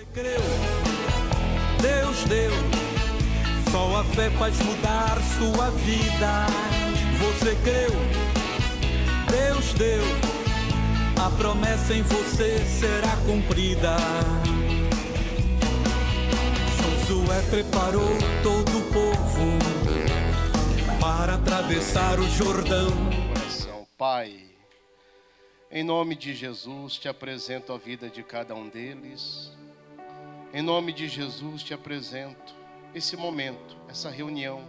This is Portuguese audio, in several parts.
Você creu, Deus deu, só a fé faz mudar sua vida. Você creu, Deus deu, a promessa em você será cumprida. Josué preparou todo o povo para atravessar o Jordão. Pai, em nome de Jesus, te apresento a vida de cada um deles. Em nome de Jesus, te apresento esse momento, essa reunião,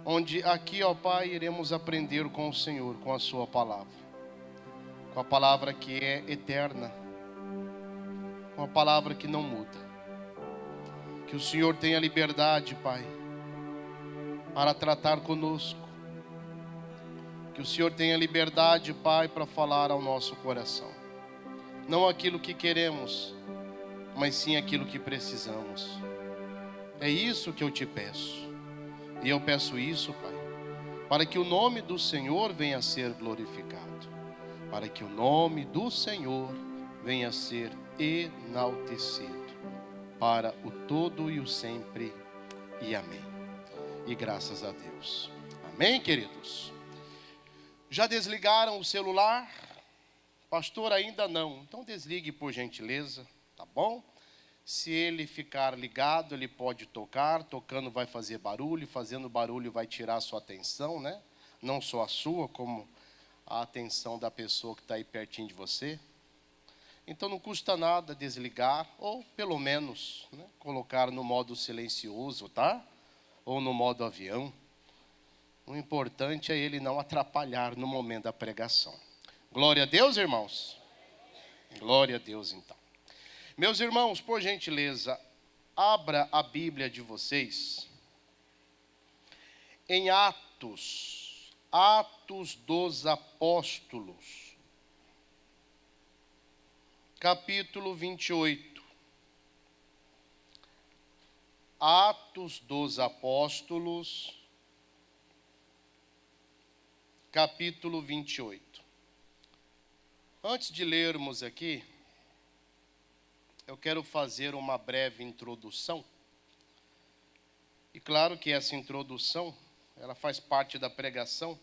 onde aqui, ó Pai, iremos aprender com o Senhor, com a sua palavra. Com a palavra que é eterna, com a palavra que não muda. Que o Senhor tenha liberdade, Pai, para tratar conosco. Que o Senhor tenha liberdade, Pai, para falar ao nosso coração. Não aquilo que queremos, mas sim aquilo que precisamos. É isso que eu te peço. E eu peço isso, Pai, para que o nome do Senhor venha a ser glorificado. Para que o nome do Senhor venha a ser enaltecido. Para o todo e o sempre. E amém. E graças a Deus. Amém, queridos? Já desligaram o celular? Pastor, ainda não. Então desligue por gentileza, tá bom? Se ele ficar ligado, ele pode tocar. Tocando vai fazer barulho, fazendo barulho vai tirar a sua atenção, né? Não só a sua, como a atenção da pessoa que está aí pertinho de você. Então não custa nada desligar, ou pelo menos, né, colocar no modo silencioso, tá? Ou no modo avião. O importante é ele não atrapalhar no momento da pregação. Glória a Deus, irmãos. Glória a Deus, então. Meus irmãos, por gentileza, abra a Bíblia de vocês em Atos dos Apóstolos, capítulo 28. Atos dos Apóstolos, capítulo 28. Antes de lermos aqui, eu quero fazer uma breve introdução. E claro que essa introdução, ela faz parte da pregação.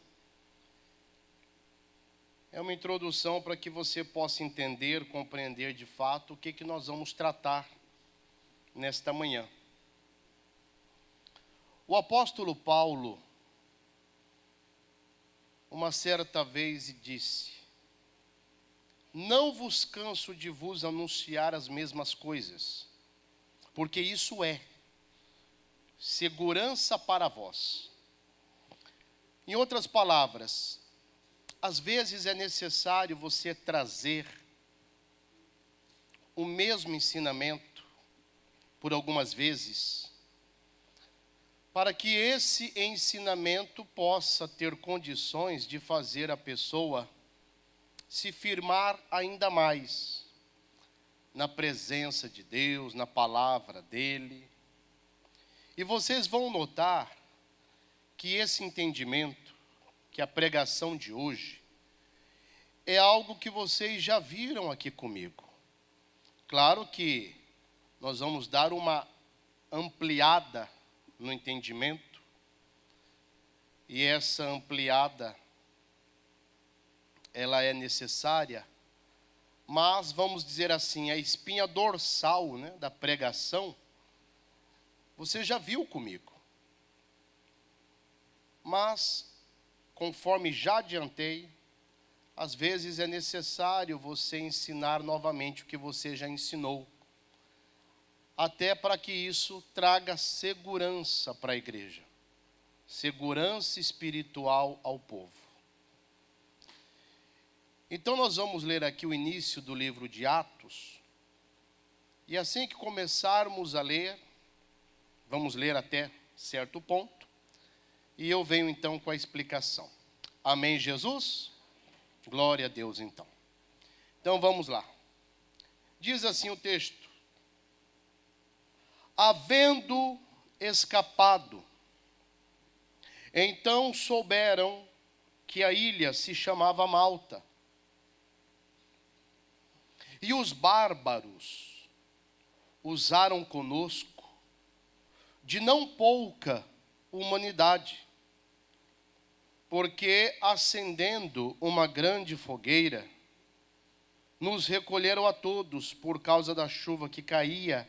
É uma introdução para que você possa entender, compreender de fato o que nós vamos tratar nesta manhã. O apóstolo Paulo, uma certa vez disse: não vos canso de vos anunciar as mesmas coisas, porque isso é segurança para vós. Em outras palavras, às vezes é necessário você trazer o mesmo ensinamento por algumas vezes, para que esse ensinamento possa ter condições de fazer a pessoa se firmar ainda mais na presença de Deus, na palavra dele. E vocês vão notar que esse entendimento, que a pregação de hoje, é algo que vocês já viram aqui comigo. Claro que nós vamos dar uma ampliada no entendimento, e essa ampliada, ela é necessária, mas vamos dizer assim, a espinha dorsal, né, da pregação, você já viu comigo. Mas, conforme já adiantei, às vezes é necessário você ensinar novamente o que você já ensinou, até para que isso traga segurança para a igreja, segurança espiritual ao povo. Então nós vamos ler aqui o início do livro de Atos, e assim que começarmos a ler, vamos ler até certo ponto, e eu venho então com a explicação. Amém, Jesus? Glória a Deus, então. Então vamos lá. Diz assim o texto: havendo escapado, então souberam que a ilha se chamava Malta. E os bárbaros usaram conosco de não pouca humanidade, porque acendendo uma grande fogueira, nos recolheram a todos por causa da chuva que caía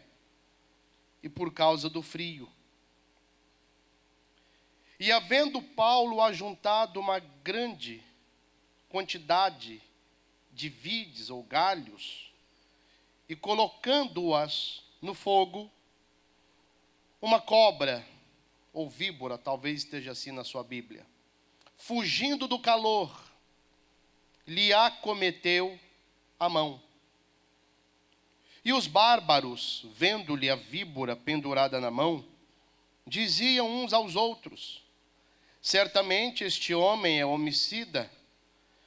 e por causa do frio. E havendo Paulo ajuntado uma grande quantidade de vides ou galhos, e colocando-as no fogo, uma cobra, ou víbora, talvez esteja assim na sua Bíblia, fugindo do calor, lhe acometeu a mão. E os bárbaros, vendo-lhe a víbora pendurada na mão, diziam uns aos outros: certamente este homem é homicida,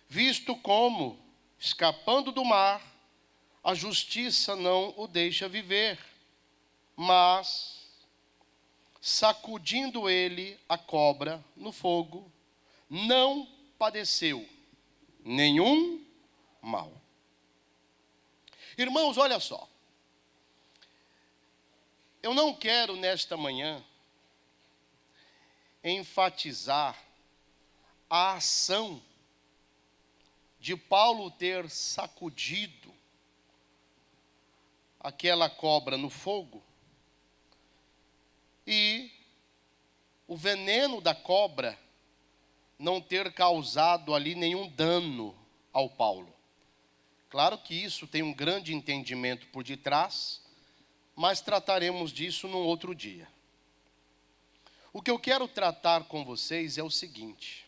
visto como, escapando do mar, a justiça não o deixa viver. Mas, sacudindo ele a cobra no fogo, não padeceu nenhum mal. Irmãos, olha só. Eu não quero nesta manhã enfatizar a ação de Paulo ter sacudido aquela cobra no fogo e o veneno da cobra não ter causado ali nenhum dano ao Paulo. Claro que isso tem um grande entendimento por detrás, mas trataremos disso num outro dia. O que eu quero tratar com vocês é o seguinte: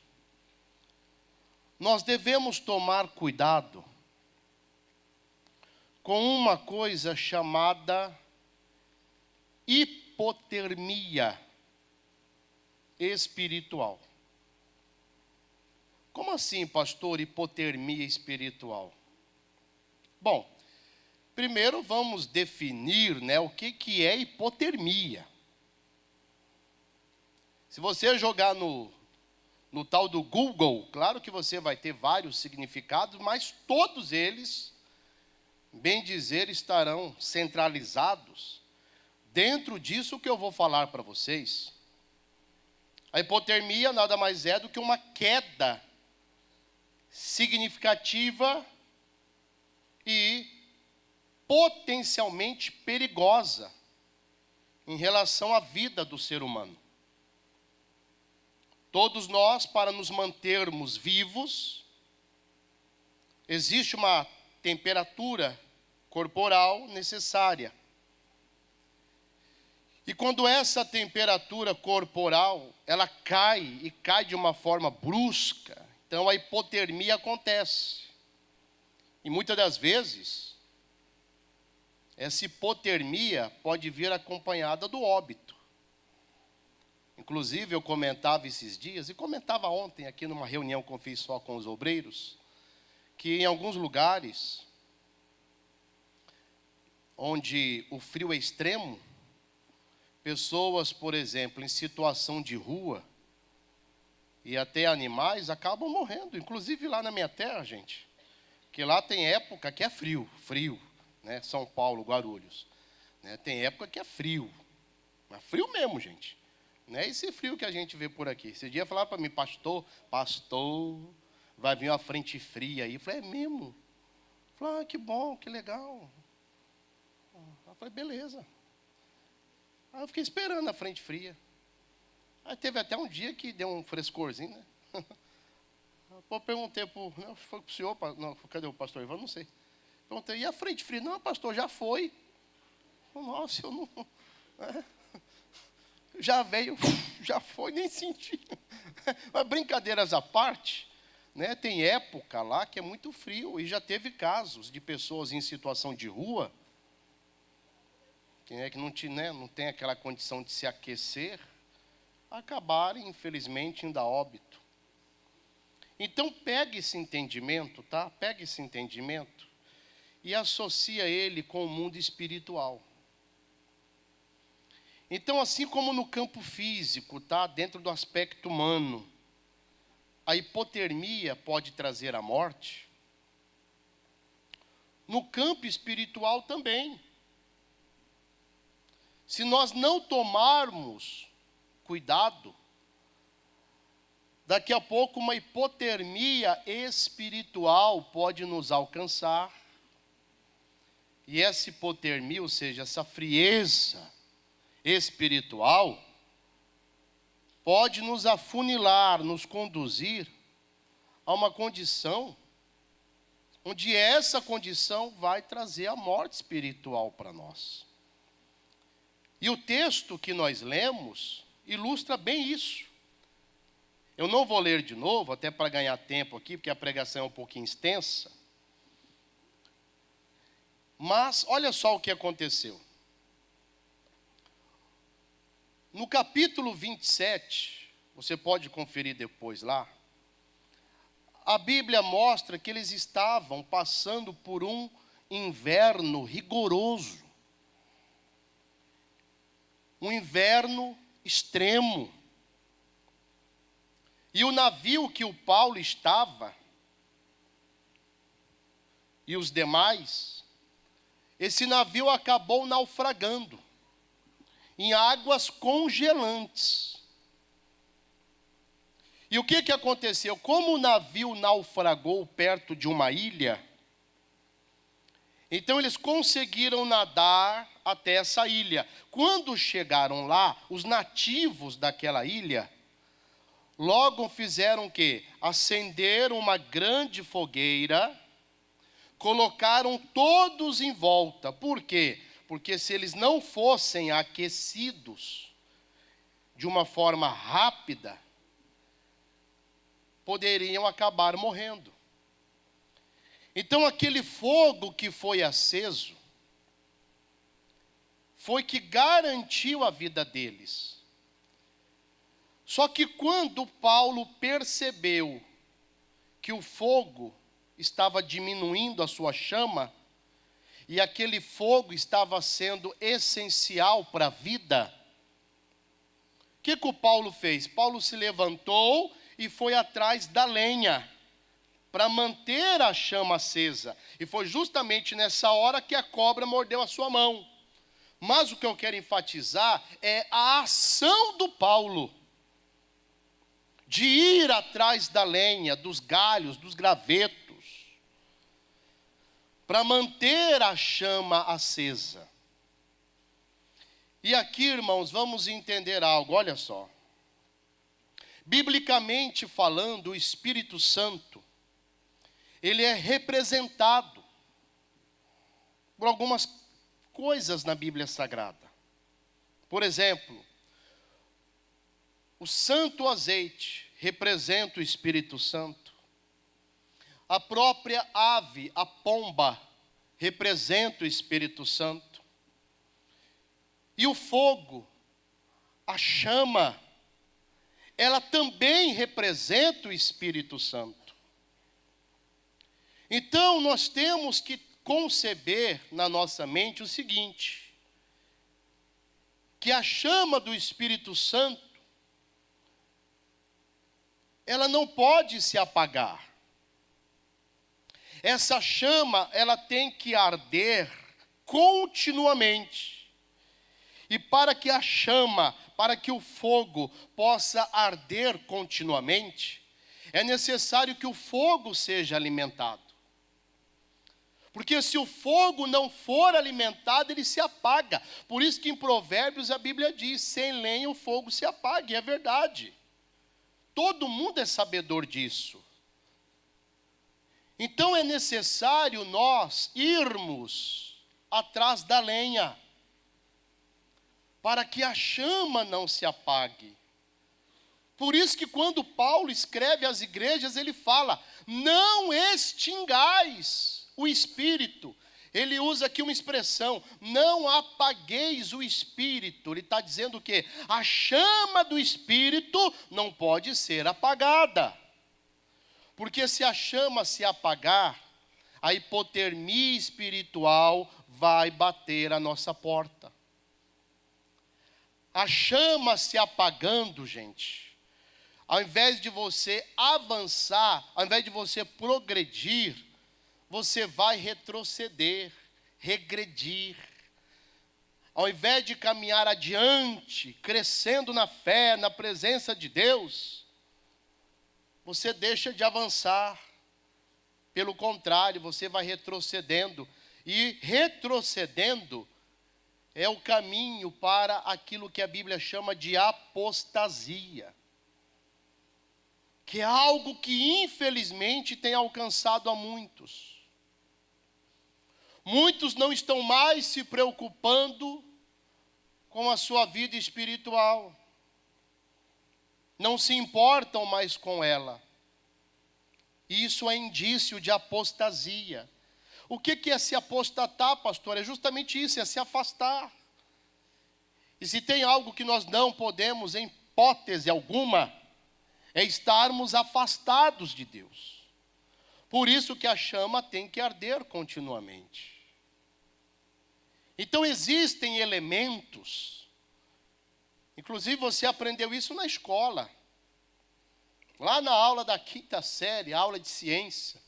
nós devemos tomar cuidado com uma coisa chamada hipotermia espiritual. Como assim, pastor, hipotermia espiritual? Bom, primeiro vamos definir, o que é hipotermia. Se você jogar no tal do Google, claro que você vai ter vários significados, mas todos eles, bem dizer, estarão centralizados dentro disso que eu vou falar para vocês. A hipotermia nada mais é do que uma queda significativa e potencialmente perigosa em relação à vida do ser humano. Todos nós, para nos mantermos vivos, existe uma temperatura corporal necessária. E quando essa temperatura corporal, ela cai, e cai de uma forma brusca, então a hipotermia acontece. E muitas das vezes, essa hipotermia pode vir acompanhada do óbito. Inclusive, eu comentava esses dias, e comentava ontem aqui numa reunião que eu fiz só com os obreiros, que em alguns lugares, onde o frio é extremo, pessoas, por exemplo, em situação de rua, e até animais, acabam morrendo. Inclusive lá na minha terra, gente, que lá tem época que é frio, São Paulo, Guarulhos. Tem época que é frio, mas frio mesmo, gente. Não é esse frio que a gente vê por aqui. Esse dia falaram para mim: pastor, vai vir uma frente fria aí. Eu falei: é mesmo? Eu falei: que bom, que legal. Eu falei: beleza. Aí eu fiquei esperando a frente fria. Aí teve até um dia que deu um frescorzinho, né? Eu perguntei foi para o senhor, não, cadê o pastor Ivan? Não sei. Perguntei: e a frente fria? Não, pastor, já foi. Nossa, eu não... Já veio, já foi, nem senti. Mas brincadeiras à parte, tem época lá que é muito frio, e já teve casos de pessoas em situação de rua, que não tem aquela condição de se aquecer, acabarem, infelizmente, indo a óbito. Então, pegue esse entendimento, tá? Pegue esse entendimento e associa ele com o mundo espiritual. Então, assim como no campo físico, tá? Dentro do aspecto humano, a hipotermia pode trazer a morte, no campo espiritual também. se nós não tomarmos cuidado, daqui a pouco uma hipotermia espiritual pode nos alcançar. E essa hipotermia, ou seja, essa frieza espiritual, pode nos afunilar, nos conduzir a uma condição onde essa condição vai trazer a morte espiritual para nós. E o texto que nós lemos ilustra bem isso. Eu não vou ler de novo, até para ganhar tempo aqui, porque a pregação é um pouquinho extensa. Mas olha só o que aconteceu. No capítulo 27, você pode conferir depois lá, a Bíblia mostra que eles estavam passando por um inverno rigoroso. Um inverno extremo. E o navio que o Paulo estava, e os demais, esse navio acabou naufragando em águas congelantes. E o que aconteceu? Como o navio naufragou perto de uma ilha, então eles conseguiram nadar até essa ilha. Quando chegaram lá, os nativos daquela ilha, logo fizeram o quê? Acenderam uma grande fogueira, colocaram todos em volta. Por quê? Porque se eles não fossem aquecidos de uma forma rápida, poderiam acabar morrendo. Então aquele fogo que foi aceso, foi que garantiu a vida deles. Só que quando Paulo percebeu que o fogo estava diminuindo a sua chama, e aquele fogo estava sendo essencial para a vida, o que o Paulo fez? Paulo se levantou e foi atrás da lenha, para manter a chama acesa. E foi justamente nessa hora que a cobra mordeu a sua mão. Mas o que eu quero enfatizar é a ação do Paulo, de ir atrás da lenha, dos galhos, dos gravetos, para manter a chama acesa. E aqui, irmãos, vamos entender algo, olha só. Biblicamente falando, o Espírito Santo, ele é representado por algumas coisas na Bíblia Sagrada. Por exemplo, o santo azeite representa o Espírito Santo. A própria ave, a pomba, representa o Espírito Santo. E o fogo, a chama, ela também representa o Espírito Santo. Então, nós temos que conceber na nossa mente o seguinte, que a chama do Espírito Santo, ela não pode se apagar. Essa chama, ela tem que arder continuamente. E para que a chama, para que o fogo possa arder continuamente, é necessário que o fogo seja alimentado. Porque se o fogo não for alimentado, ele se apaga. Por isso que em Provérbios a Bíblia diz, sem lenha o fogo se apaga, e é verdade. Todo mundo é sabedor disso. Então é necessário nós irmos atrás da lenha, para que a chama não se apague. Por isso que quando Paulo escreve às igrejas, ele fala, não extingais o Espírito. Ele usa aqui uma expressão, não apagueis o Espírito. Ele está dizendo o quê? A chama do Espírito não pode ser apagada. Porque se a chama se apagar, a hipotermia espiritual vai bater a nossa porta. A chama se apagando, gente, ao invés de você avançar, ao invés de você progredir, você vai retroceder, regredir. ao invés de caminhar adiante, crescendo na fé, na presença de Deus, você deixa de avançar. Pelo contrário, você vai retrocedendo. E retrocedendo é o caminho para aquilo que a Bíblia chama de apostasia. Que é algo que infelizmente tem alcançado a muitos. Muitos não estão mais se preocupando com a sua vida espiritual. Não se importam mais com ela. Isso é indício de apostasia. O que é se apostatar, pastor? É justamente isso, é se afastar. E se tem algo que nós não podemos, em hipótese alguma, é estarmos afastados de Deus. Por isso que a chama tem que arder continuamente. Então existem elementos, inclusive você aprendeu isso na escola, lá na aula da 5ª série, aula de ciência.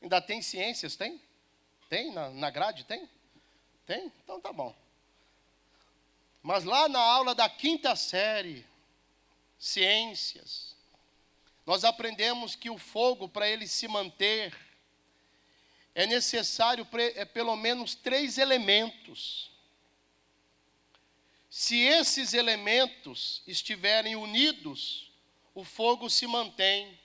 Ainda tem ciências, tem? Tem na grade, tem? Tem? Então tá bom. Mas lá na aula da 5ª série, ciências, nós aprendemos que o fogo, para ele se manter, é necessário pelo menos 3 elementos. Se esses elementos estiverem unidos, o fogo se mantém.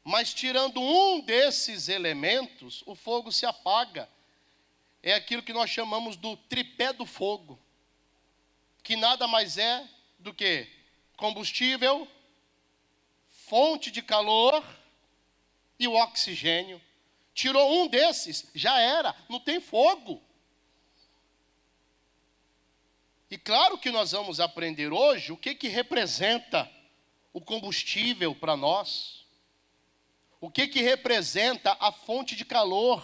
Mas tirando um desses elementos, o fogo se apaga. É aquilo que nós chamamos do tripé do fogo, que nada mais é do que combustível, fonte de calor e o oxigênio. Tirou um desses, já era, não tem fogo. E claro que nós vamos aprender hoje o que representa o combustível para nós. O que representa a fonte de calor.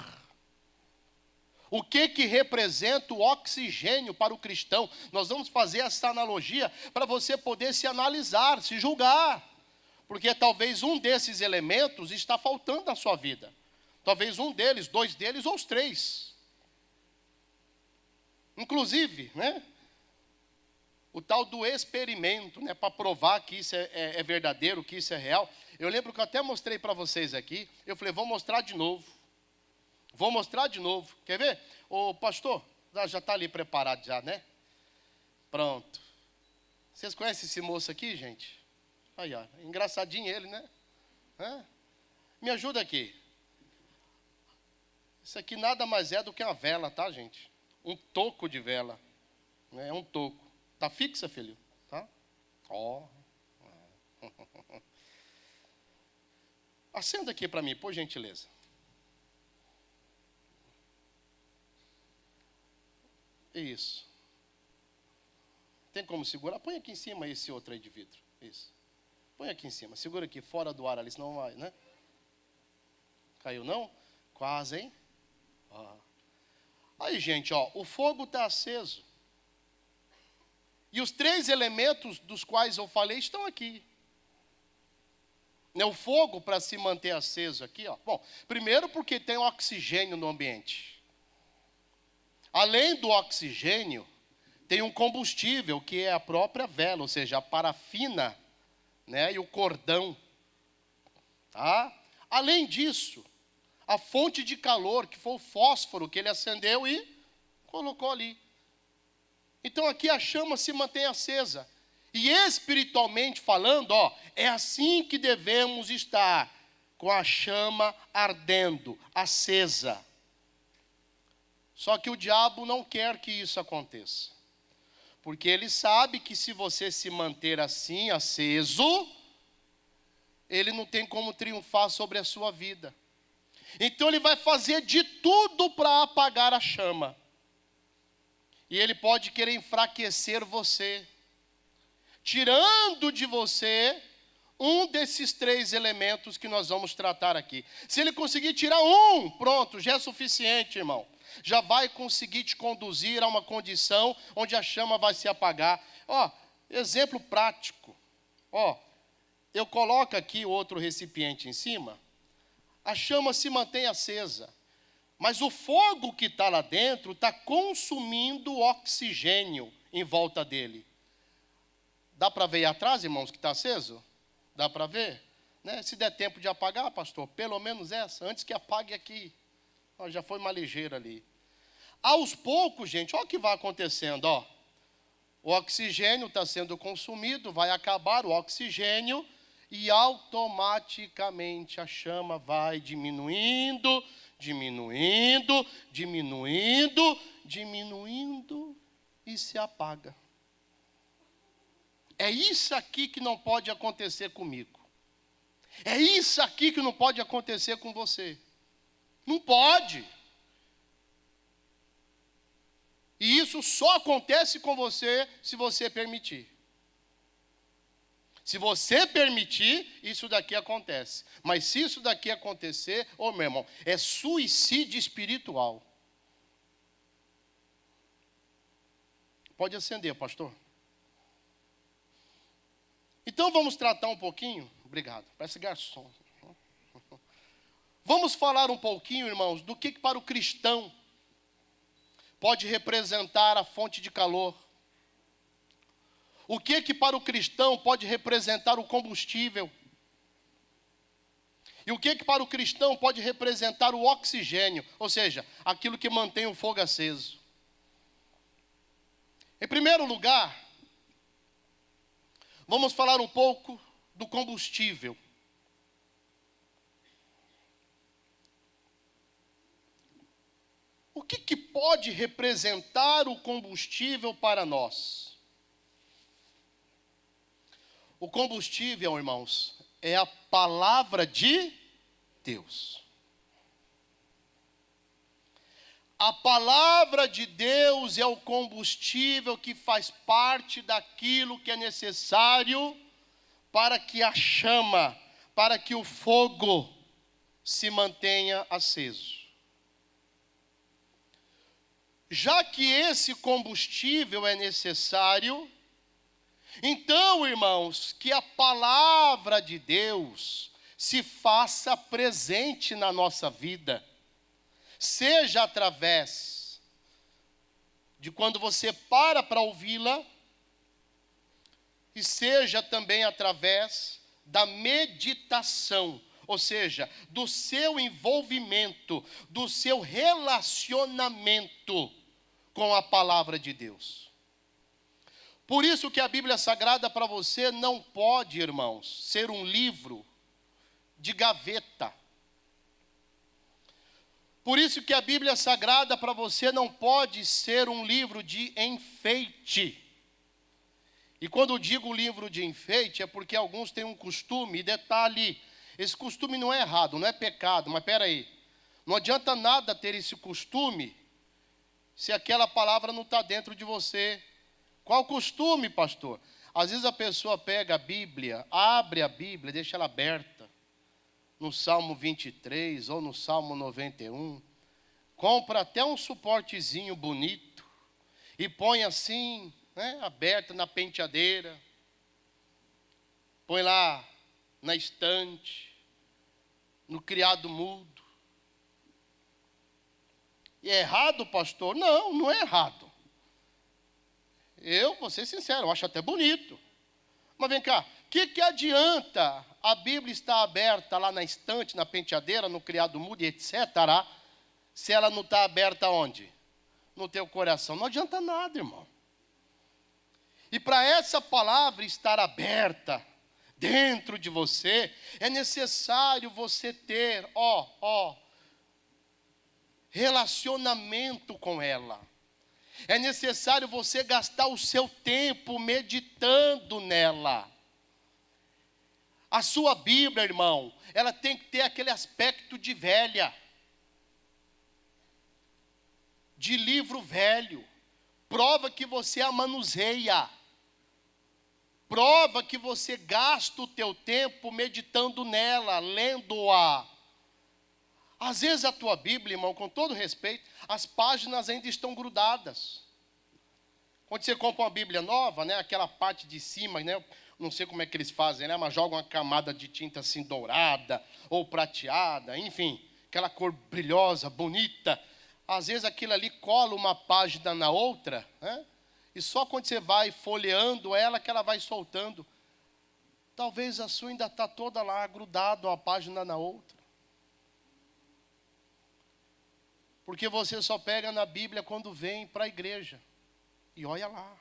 O que representa o oxigênio para o cristão. Nós vamos fazer essa analogia para você poder se analisar, se julgar. Porque talvez um desses elementos está faltando na sua vida. Talvez um deles, 2 deles ou os 3. Inclusive, né? O tal do experimento, né? Para provar que isso é verdadeiro, que isso é real. Eu lembro que eu até mostrei para vocês aqui. Eu falei, vou mostrar de novo. Vou mostrar de novo. Quer ver? Ô pastor, já está ali preparado já, né? Pronto. Vocês conhecem esse moço aqui, gente? Aí, ó. Engraçadinho ele, né? Me ajuda aqui. Isso aqui nada mais é do que uma vela, tá, gente? Um toco de vela. É um toco. Tá fixa, filho? Tá? Ó. Acenda aqui para mim, por gentileza. Isso. Tem como segurar? Põe aqui em cima esse outro aí de vidro. Isso. Põe aqui em cima. Segura aqui, fora do ar ali, senão vai, né? Caiu não? Quase, hein? Ó. Aí, gente, ó, o fogo está aceso. E os 3 elementos dos quais eu falei estão aqui. O fogo, para se manter aceso aqui, ó. Bom, primeiro porque tem oxigênio no ambiente. Além do oxigênio, tem um combustível, que é a própria vela, ou seja, a parafina, né, e o cordão. Tá? Além disso, a fonte de calor, que foi o fósforo que ele acendeu e colocou ali. Então aqui a chama se mantém acesa. E espiritualmente falando, ó, é assim que devemos estar, com a chama ardendo, acesa. Só que o diabo não quer que isso aconteça. Porque ele sabe que se você se manter assim, aceso, ele não tem como triunfar sobre a sua vida. Então ele vai fazer de tudo para apagar a chama. E ele pode querer enfraquecer você, tirando de você um desses 3 elementos que nós vamos tratar aqui. Se ele conseguir tirar um, pronto, já é suficiente, irmão. Já vai conseguir te conduzir a uma condição onde a chama vai se apagar. Ó, exemplo prático. Ó, eu coloco aqui outro recipiente em cima. A chama se mantém acesa. Mas o fogo que está lá dentro está consumindo o oxigênio em volta dele. Dá para ver aí atrás, irmãos, que está aceso? Dá para ver? Né? Se der tempo de apagar, pastor, pelo menos essa, antes que apague aqui. Ó, já foi uma ligeira ali. Aos poucos, gente, olha o que vai acontecendo. Ó. O oxigênio está sendo consumido, vai acabar o oxigênio e automaticamente a chama vai diminuindo, diminuindo, diminuindo, diminuindo e se apaga. É isso aqui que não pode acontecer comigo. É isso aqui que não pode acontecer com você. Não pode. E isso só acontece com você se você permitir. Se você permitir, isso daqui acontece. Mas se isso daqui acontecer, ô meu irmão, é suicídio espiritual. Pode acender, pastor. Então vamos tratar um pouquinho, obrigado, parece garçom. Vamos falar um pouquinho, irmãos, do que para o cristão pode representar a fonte de calor. O que para o cristão pode representar o combustível. E o que para o cristão pode representar o oxigênio, ou seja, aquilo que mantém o fogo aceso. Em primeiro lugar, vamos falar um pouco do combustível. O que pode representar o combustível para nós? O combustível, irmãos, é a palavra de Deus. A palavra de Deus é o combustível que faz parte daquilo que é necessário para que a chama, para que o fogo se mantenha aceso. Já que esse combustível é necessário, então, irmãos, que a palavra de Deus se faça presente na nossa vida, seja através de quando você para ouvi-la, e seja também através da meditação, ou seja, do seu envolvimento, do seu relacionamento com a palavra de Deus. Por isso que a Bíblia Sagrada para você não pode, irmãos, ser um livro de gaveta. Por isso que a Bíblia Sagrada para você não pode ser um livro de enfeite. E quando eu digo livro de enfeite, é porque alguns têm um costume, e detalhe, esse costume não é errado, não é pecado, mas espera aí. Não adianta nada ter esse costume se aquela palavra não está dentro de você. Qual costume, pastor? Às vezes a pessoa pega a Bíblia, abre a Bíblia, deixa ela aberta, no Salmo 23 ou no Salmo 91, compra até um suportezinho bonito e põe assim, né, aberta na penteadeira, põe lá na estante, no criado mudo. E é errado, pastor? Não, não é errado. Eu, vou ser sincero, eu acho até bonito. Mas vem cá, o que adianta a Bíblia estar aberta lá na estante, na penteadeira, no criado mudo, etc., se ela não está aberta onde? No teu coração. Não adianta nada, irmão. E para essa palavra estar aberta dentro de você, é necessário você ter, relacionamento com ela. É necessário você gastar o seu tempo meditando nela. A sua Bíblia, irmão, ela tem que ter aquele aspecto de velha, de livro velho. Prova que você a manuseia. Prova que você gasta o teu tempo meditando nela, lendo-a. Às vezes a tua Bíblia, irmão, com todo respeito, as páginas ainda estão grudadas. Quando você compra uma Bíblia nova, né, aquela parte de cima, né, não sei como é que eles fazem, né, mas jogam uma camada de tinta assim dourada ou prateada, enfim. aquela cor brilhosa, bonita. Às vezes aquilo ali cola uma página na outra, né? E só quando você vai folheando ela que ela vai soltando. Talvez a sua ainda está toda lá grudada uma página na outra. Porque você só pega na Bíblia quando vem para a igreja. E olha lá.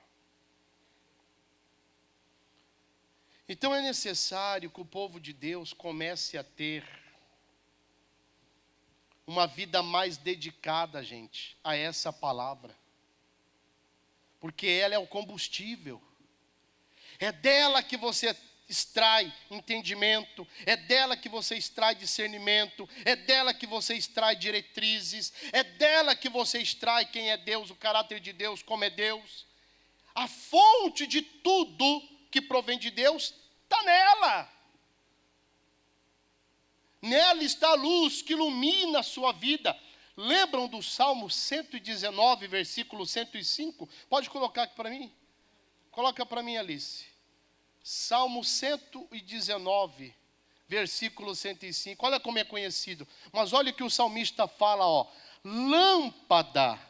Então é necessário que o povo de Deus comece a ter uma vida mais dedicada, gente, a essa palavra. Porque ela é o combustível. É dela que você extrai entendimento, é dela que você extrai discernimento, é dela que você extrai diretrizes, é dela que você extrai quem é Deus, o caráter de Deus, como é Deus. A fonte de tudo que provém de Deus está nela. Nela está a luz que ilumina a sua vida. Lembram do Salmo 119, versículo 105? Pode colocar aqui para mim? Coloca para mim, Alice. Salmo 119, versículo 105. Olha como é conhecido. Mas olha o que o salmista fala, ó. Lâmpada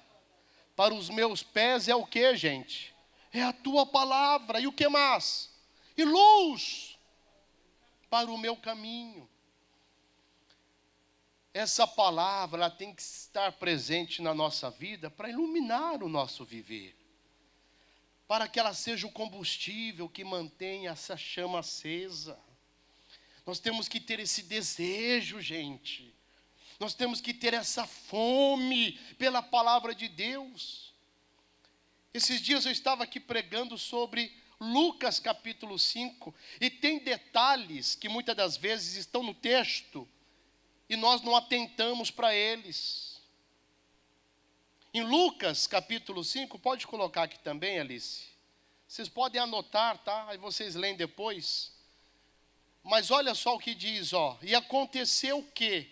para os meus pés é o que, gente? É a tua palavra. E o que mais? E luz para o meu caminho. Essa palavra ela tem que estar presente na nossa vida para iluminar o nosso viver. Para que ela seja o combustível que mantenha essa chama acesa. Nós temos que ter esse desejo, gente. Nós temos que ter essa fome pela palavra de Deus. Esses dias eu estava aqui pregando sobre Lucas capítulo 5. E tem detalhes que muitas das vezes estão no texto e nós não atentamos para eles. Em Lucas capítulo 5, pode colocar aqui também, Alice. Vocês podem anotar, tá? Aí vocês leem depois. Mas olha só o que diz, ó. E aconteceu o quê?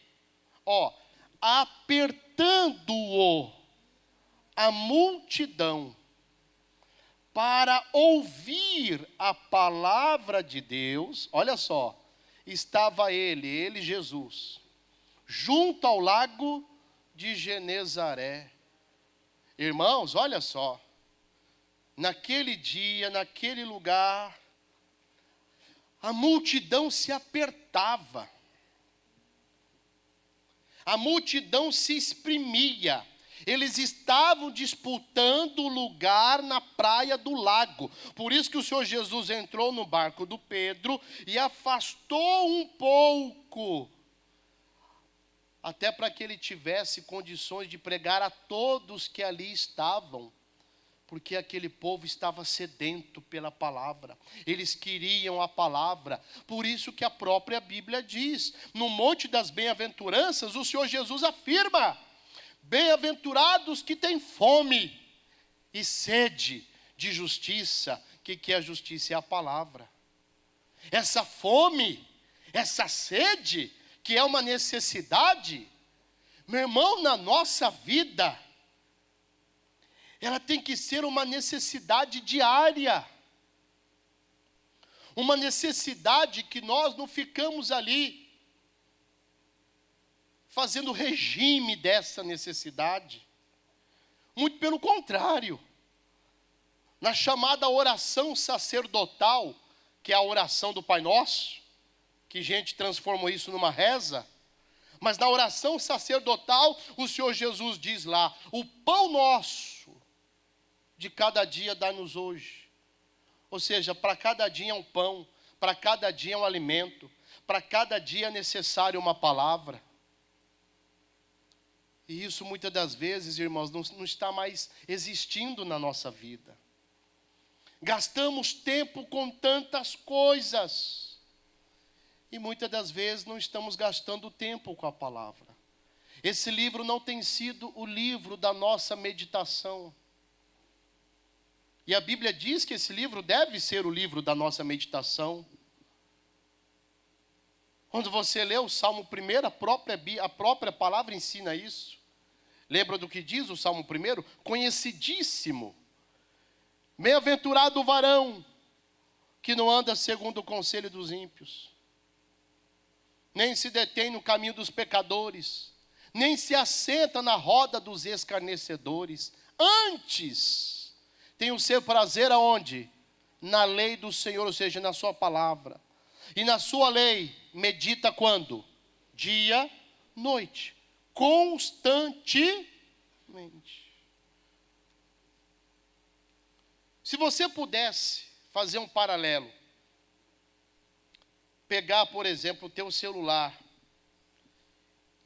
Ó, apertando-o a multidão para ouvir a palavra de Deus. Olha só, estava ele Jesus, junto ao lago de Genezaré. Irmãos, olha só, naquele dia, naquele lugar, a multidão se apertava, a multidão se exprimia, eles estavam disputando o lugar na praia do lago. Por isso que o Senhor Jesus entrou no barco do Pedro e afastou um pouco, até para que ele tivesse condições de pregar a todos que ali estavam, porque aquele povo estava sedento pela palavra, eles queriam a palavra. Por isso que a própria Bíblia diz, no Monte das Bem-aventuranças, o Senhor Jesus afirma: bem-aventurados que têm fome e sede de justiça. O que é a justiça? É a palavra. Essa fome, essa sede, que é uma necessidade, meu irmão, na nossa vida, ela tem que ser uma necessidade diária. Uma necessidade que nós não ficamos ali fazendo regime dessa necessidade. Muito pelo contrário. Na chamada oração sacerdotal, que é a oração do Pai Nosso, que gente transformou isso numa reza, mas na oração sacerdotal, o Senhor Jesus diz lá: o pão nosso de cada dia dá-nos hoje. Ou seja, para cada dia é um pão, para cada dia é um alimento, para cada dia é necessário uma palavra. E isso muitas das vezes, irmãos, não está mais existindo na nossa vida. Gastamos tempo com tantas coisas, e muitas das vezes não estamos gastando tempo com a palavra. Esse livro não tem sido o livro da nossa meditação. E a Bíblia diz que esse livro deve ser o livro da nossa meditação. Quando você lê o Salmo 1, a própria palavra ensina isso. Lembra do que diz o Salmo 1? Conhecidíssimo. Bem-aventurado o varão que não anda segundo o conselho dos ímpios, nem se detém no caminho dos pecadores, nem se assenta na roda dos escarnecedores. Antes, tem o seu prazer aonde? Na lei do Senhor, ou seja, na sua palavra. E na sua lei, medita quando? Dia, noite. Constantemente. Se você pudesse fazer um paralelo, pegar, por exemplo, o teu celular,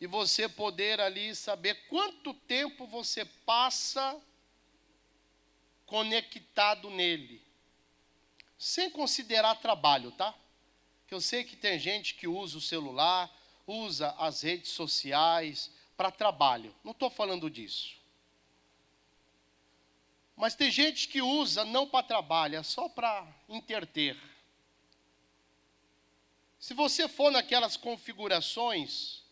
e você poder ali saber quanto tempo você passa conectado nele, sem considerar trabalho, tá? Que eu sei que tem gente que usa o celular, usa as redes sociais para trabalho. Não estou falando disso. Mas tem gente que usa não para trabalho, é só para interter. Se você for naquelas configurações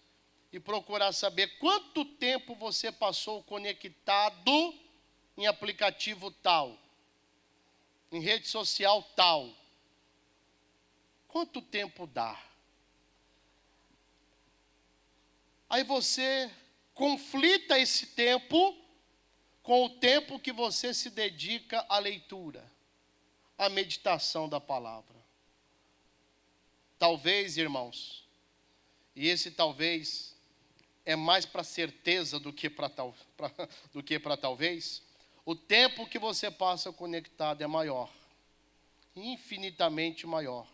e procurar saber quanto tempo você passou conectado em aplicativo tal, em rede social tal, quanto tempo dá? Aí você conflita esse tempo com o tempo que você se dedica à leitura, à meditação da palavra. Talvez, irmãos, e esse talvez é mais para certeza do que para talvez, o tempo que você passa conectado é maior, infinitamente maior,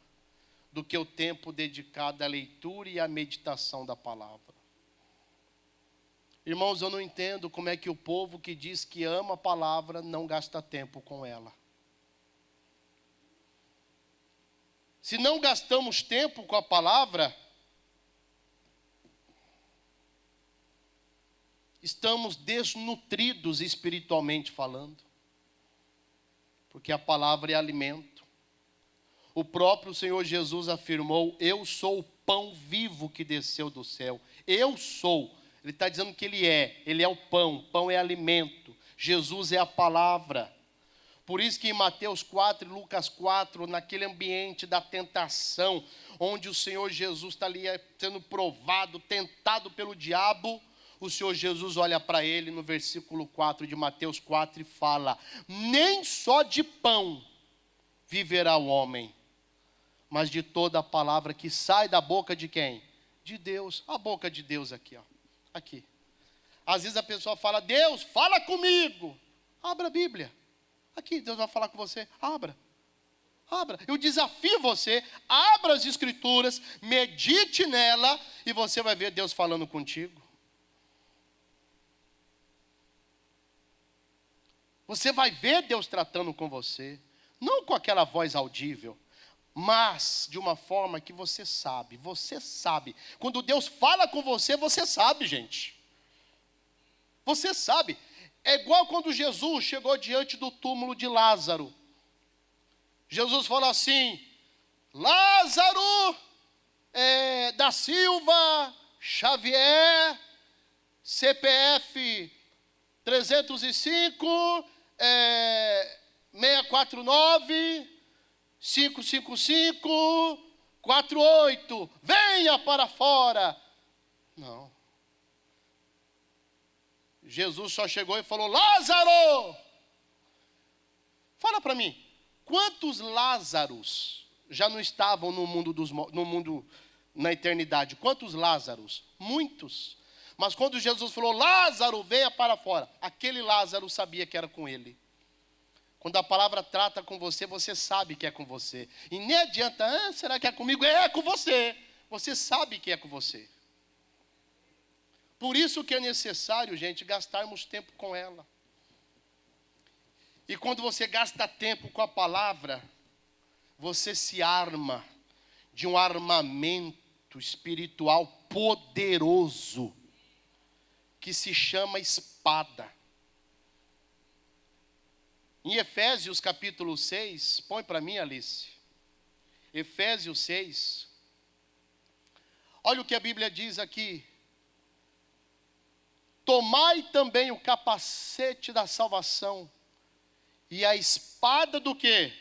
do que o tempo dedicado à leitura e à meditação da palavra. Irmãos, eu não entendo como é que o povo que diz que ama a palavra não gasta tempo com ela. Se não gastamos tempo com a palavra, estamos desnutridos espiritualmente falando. Porque a palavra é alimento. O próprio Senhor Jesus afirmou: eu sou o pão vivo que desceu do céu. Eu sou. Ele está dizendo que Ele é o pão é alimento. Jesus é a palavra. Por isso que em Mateus 4 e Lucas 4, naquele ambiente da tentação, onde o Senhor Jesus está ali sendo provado, tentado pelo diabo, o Senhor Jesus olha para ele no versículo 4 de Mateus 4 e fala: nem só de pão viverá o homem, mas de toda a palavra que sai da boca de quem? De Deus. A boca de Deus aqui, ó. Aqui. Às vezes a pessoa fala: Deus, fala comigo. Abra a Bíblia. Aqui, Deus vai falar com você. Abra. Eu desafio você, abra as Escrituras, medite nela e você vai ver Deus falando contigo. Você vai ver Deus tratando com você. Não com aquela voz audível, mas de uma forma que você sabe. Você sabe. Quando Deus fala com você, você sabe, gente. Você sabe. É igual quando Jesus chegou diante do túmulo de Lázaro. Jesus falou assim: Lázaro da Silva Xavier, CPF 305 649 555 48, venha para fora. Não. Jesus só chegou e falou: Lázaro! Fala para mim, quantos Lázaros já não estavam no mundo na eternidade? Quantos Lázaros? Muitos. Mas quando Jesus falou: Lázaro, venha para fora, aquele Lázaro sabia que era com ele. Quando a palavra trata com você, você sabe que é com você. E nem adianta: será que é comigo? É com você. Você sabe que é com você. Por isso que é necessário, gente, gastarmos tempo com ela. E quando você gasta tempo com a palavra, você se arma de um armamento espiritual poderoso, que se chama espada. Em Efésios capítulo 6, põe para mim, Alice. Efésios 6. Olha o que a Bíblia diz aqui. Tomai também o capacete da salvação e a espada do quê?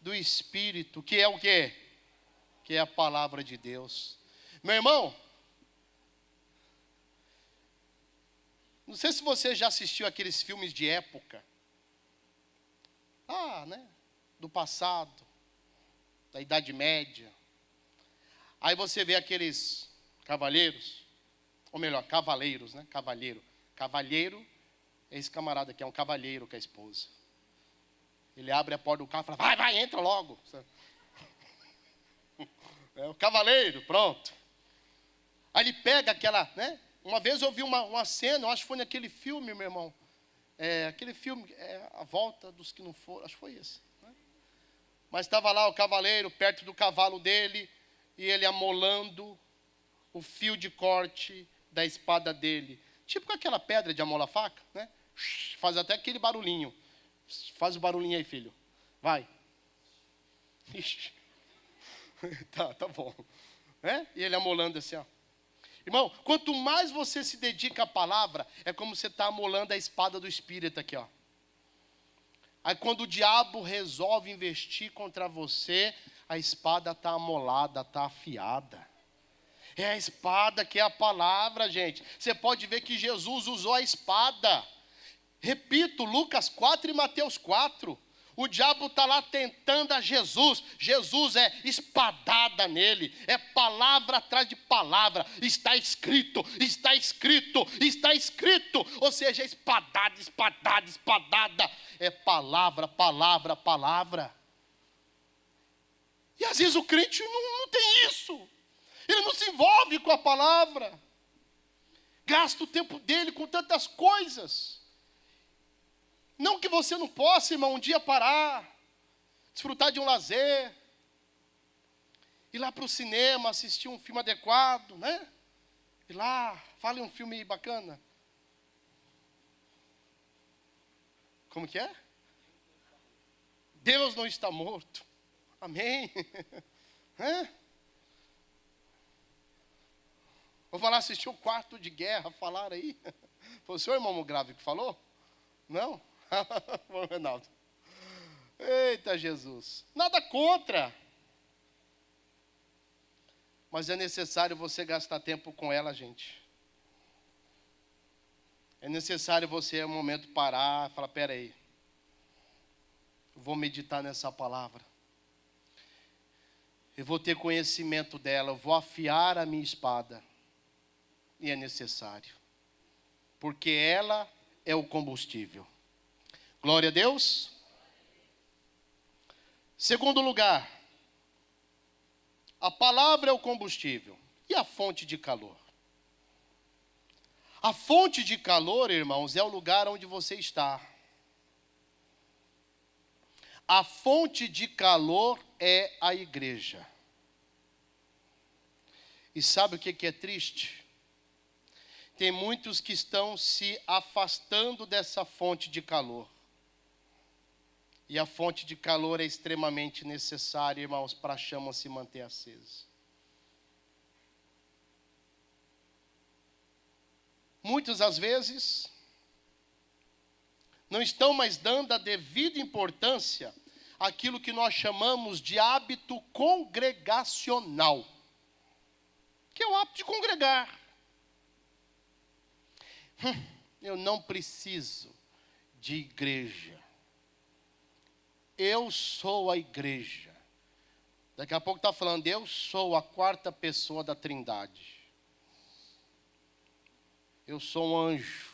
Do Espírito, que é o quê? Que é a palavra de Deus. Meu irmão, Não sei se você já assistiu aqueles filmes de época. Né? Do passado, da Idade Média. Aí você vê aqueles cavaleiros, ou melhor, cavaleiros, né? Cavalheiro. Cavalheiro é esse camarada que é um cavalheiro com a esposa. Ele abre a porta do carro e fala, vai, entra logo. É o cavaleiro, pronto. Aí ele pega aquela, né? Uma vez eu vi uma cena, eu acho que foi naquele filme, meu irmão. Aquele filme, A Volta dos que não foram, acho que foi esse. Né? Mas estava lá o cavaleiro perto do cavalo dele, e ele amolando o fio de corte da espada dele. Tipo com aquela pedra de amolar faca, né? Faz até aquele barulhinho. Faz o barulhinho aí, filho. Vai. Ixi. Tá bom. E ele amolando assim, ó. Irmão, quanto mais você se dedica à palavra, é como você está amolando a espada do Espírito aqui, ó. Aí quando o diabo resolve investir contra você, a espada está amolada, está afiada. É a espada que é a palavra, gente. Você pode ver que Jesus usou a espada. Repito, Lucas 4 e Mateus 4. O diabo está lá tentando a Jesus. Jesus é espadada nele. É palavra atrás de palavra. Está escrito, está escrito, está escrito. Ou seja, espadada, espadada, espadada. É palavra, palavra, palavra. E às vezes o crente não tem isso. Ele não se envolve com a palavra. Gasta o tempo dele com tantas coisas. Não que você não possa, irmão, um dia parar, desfrutar de um lazer, ir lá para o cinema, assistir um filme adequado, né? Ir lá, fale um filme bacana. Como que é? Deus não está morto. Amém. Vou falar, assistir o Quarto de Guerra, falaram aí. Foi o senhor, irmão Grave, que falou? Não? Bom, Reinaldo. Eita Jesus. Nada contra. Mas é necessário você gastar tempo com ela, gente. É necessário você, um momento, parar e falar, peraí. Eu vou meditar nessa palavra. Eu vou ter conhecimento dela. Eu vou afiar a minha espada. E é necessário. Porque ela é o combustível. Glória a Deus. Segundo lugar, a palavra é o combustível. E a fonte de calor? A fonte de calor, irmãos, é o lugar onde você está. A fonte de calor é a igreja. E sabe o que é triste? Tem muitos que estão se afastando dessa fonte de calor. E a fonte de calor é extremamente necessária, irmãos, para a chama se manter acesa. Muitos, às vezes, não estão mais dando a devida importância àquilo que nós chamamos de hábito congregacional. Que é o hábito de congregar. Eu não preciso de igreja. Eu sou a igreja. Daqui a pouco está falando, eu sou a quarta pessoa da Trindade. Eu sou um anjo.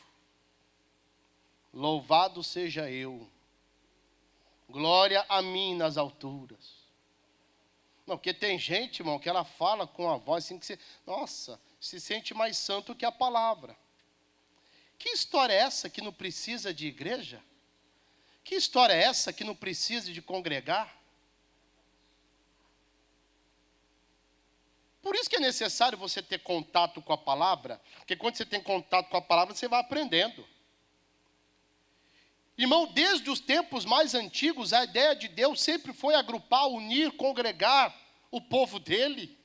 Louvado seja eu. Glória a mim nas alturas. Não, porque tem gente, irmão, que ela fala com a voz assim que você, nossa, se sente mais santo que a palavra. Que história é essa que não precisa de igreja? Que história é essa que não precisa de congregar? Por isso que é necessário você ter contato com a palavra, porque quando você tem contato com a palavra, você vai aprendendo. Irmão, desde os tempos mais antigos, a ideia de Deus sempre foi agrupar, unir, congregar o povo dele.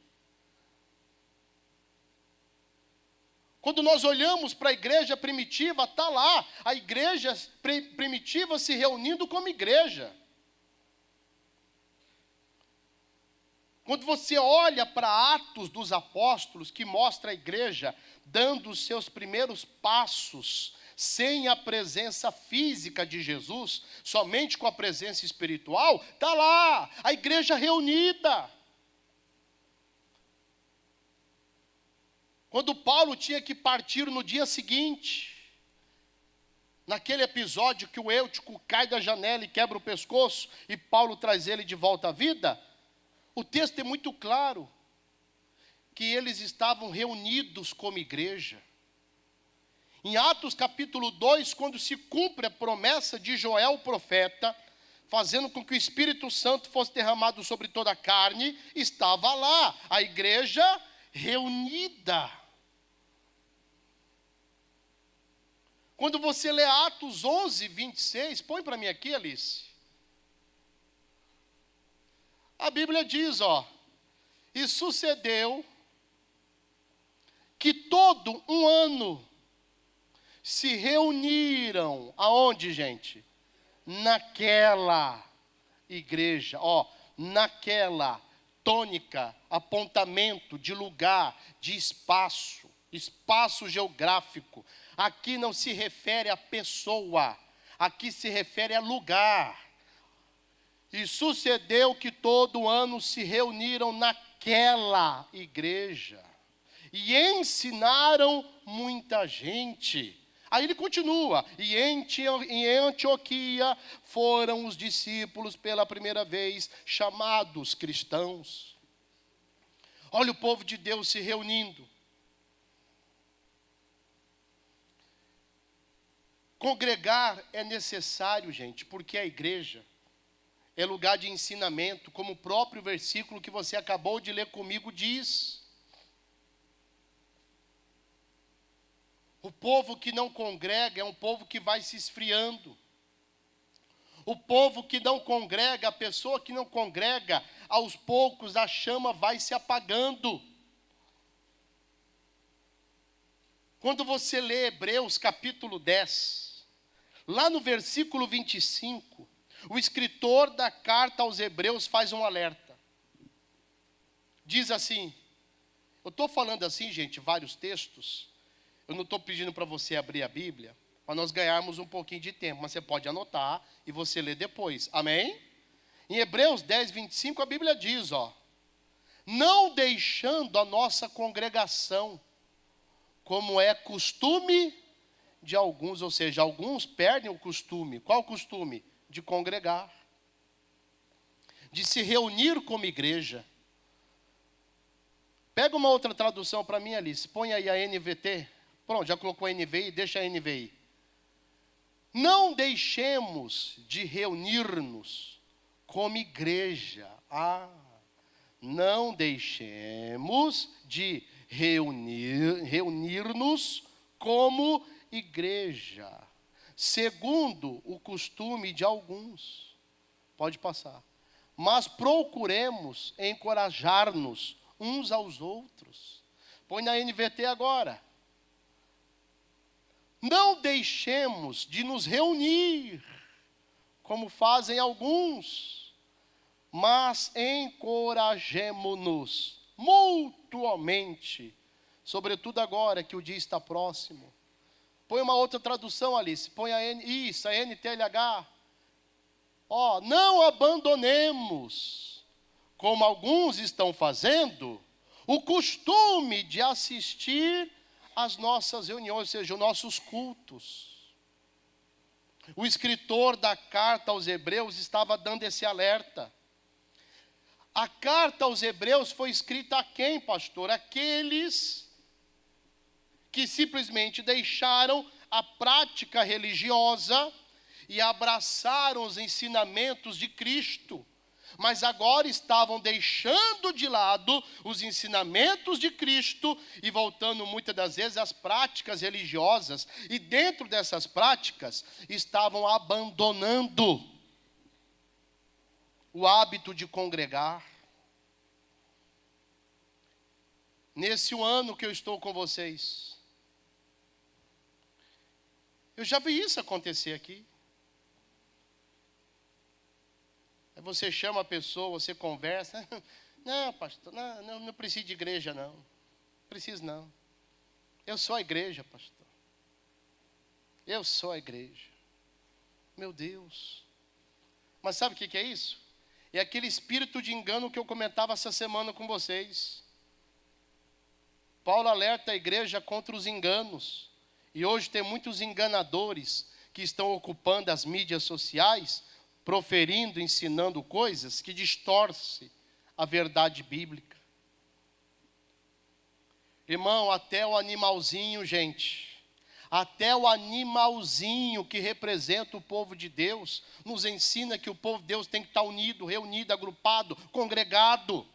Quando nós olhamos para a igreja primitiva, está lá, a igreja primitiva se reunindo como igreja. Quando você olha para Atos dos Apóstolos, que mostra a igreja dando os seus primeiros passos sem a presença física de Jesus, somente com a presença espiritual, está lá, a igreja reunida. Quando Paulo tinha que partir no dia seguinte, naquele episódio que o Eutico cai da janela e quebra o pescoço, e Paulo traz ele de volta à vida, o texto é muito claro, que eles estavam reunidos como igreja. Em Atos capítulo 2, quando se cumpre a promessa de Joel, o profeta, fazendo com que o Espírito Santo fosse derramado sobre toda a carne, estava lá, a igreja reunida. Quando você lê Atos 11, 26, põe para mim aqui, Alice. A Bíblia diz, e sucedeu que todo um ano se reuniram, aonde, gente? Naquela igreja, naquela tônica, apontamento de lugar, de espaço geográfico. Aqui não se refere a pessoa, aqui se refere a lugar. E sucedeu que todo ano se reuniram naquela igreja e ensinaram muita gente. Aí ele continua, e em Antioquia foram os discípulos pela primeira vez chamados cristãos. Olha o povo de Deus se reunindo. Congregar é necessário, gente, porque a igreja é lugar de ensinamento, como o próprio versículo que você acabou de ler comigo diz. O povo que não congrega é um povo que vai se esfriando. O povo que não congrega, a pessoa que não congrega, aos poucos a chama vai se apagando. Quando você lê Hebreus capítulo 10, lá no versículo 25, o escritor da carta aos Hebreus faz um alerta. Diz assim, eu estou falando assim, gente, vários textos. Eu não estou pedindo para você abrir a Bíblia, para nós ganharmos um pouquinho de tempo, mas você pode anotar e você lê depois, amém? Em Hebreus 10, 25, a Bíblia diz, não deixando a nossa congregação, como é costume de alguns, ou seja, alguns perdem o costume. Qual o costume? De congregar, de se reunir como igreja. Pega uma outra tradução para mim, Alice, põe aí a NVT. Pronto, já colocou a NVI, deixa a NVI. Não deixemos de reunir-nos como igreja. Não deixemos de reunir-nos como igreja, segundo o costume de alguns. Pode passar. Mas procuremos encorajar-nos uns aos outros. Põe na NVT agora. Não deixemos de nos reunir, como fazem alguns, mas encorajemo-nos mutuamente, sobretudo agora que o dia está próximo. Põe uma outra tradução, Alice, põe a NTLH. Não abandonemos, como alguns estão fazendo, o costume de assistir às nossas reuniões, ou seja, os nossos cultos. O escritor da carta aos Hebreus estava dando esse alerta. A carta aos Hebreus foi escrita a quem, pastor? Aqueles que simplesmente deixaram a prática religiosa e abraçaram os ensinamentos de Cristo, mas agora estavam deixando de lado os ensinamentos de Cristo e voltando muitas das vezes às práticas religiosas, e dentro dessas práticas estavam abandonando o hábito de congregar. Nesse ano que eu estou com vocês, eu já vi isso acontecer aqui. Aí você chama a pessoa, você conversa. Não, pastor, não preciso de igreja, não. Preciso não. Eu sou a igreja, pastor. Eu sou a igreja. Meu Deus. Mas sabe o que é isso? É aquele espírito de engano que eu comentava essa semana com vocês. Paulo alerta a igreja contra os enganos. E hoje tem muitos enganadores que estão ocupando as mídias sociais, proferindo, ensinando coisas que distorcem a verdade bíblica. Irmão, até o animalzinho, gente, até o animalzinho que representa o povo de Deus, nos ensina que o povo de Deus tem que estar unido, reunido, agrupado, congregado.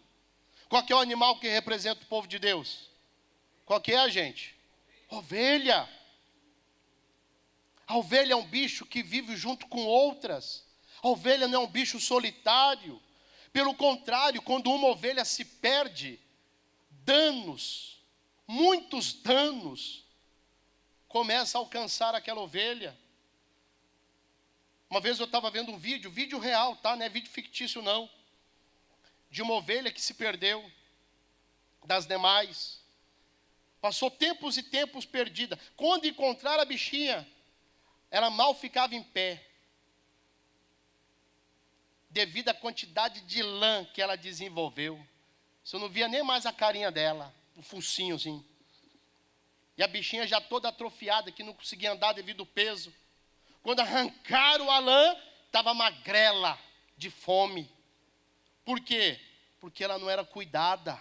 Qual que é o animal que representa o povo de Deus? Qual que é, gente? Ovelha. A ovelha é um bicho que vive junto com outras. A ovelha não é um bicho solitário. Pelo contrário, quando uma ovelha se perde, danos, muitos danos, começam a alcançar aquela ovelha. Uma vez eu estava vendo um vídeo real, tá? Não é vídeo fictício não, de uma ovelha que se perdeu das demais. Passou tempos e tempos perdida. Quando encontraram a bichinha, ela mal ficava em pé, devido à quantidade de lã que ela desenvolveu. Você não via nem mais a carinha dela, o focinhozinho. E a bichinha já toda atrofiada, que não conseguia andar devido ao peso. Quando arrancaram a lã, estava magrela, de fome. Por quê? Porque ela não era cuidada.